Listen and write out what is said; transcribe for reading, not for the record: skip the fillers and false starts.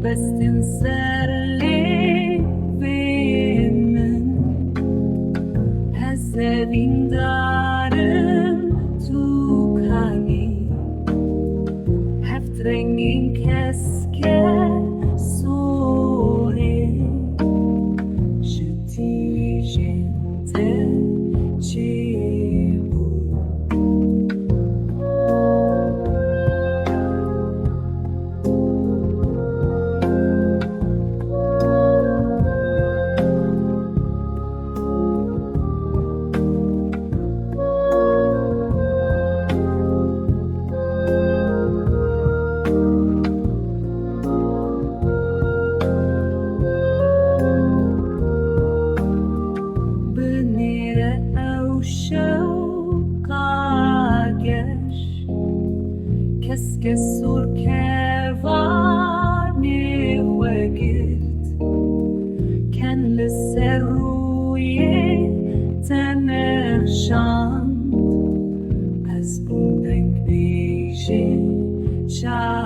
Helbestin ser lêvên min, hez evîndarim tu kanî. Heft rengên keskesorê, ji tîrêjên te çêbûn. Binêre ew şewqa geş, Keskesor kevanê we girt, ken li ser rûyê te nexşand, ez bûm dengbêjê çavan.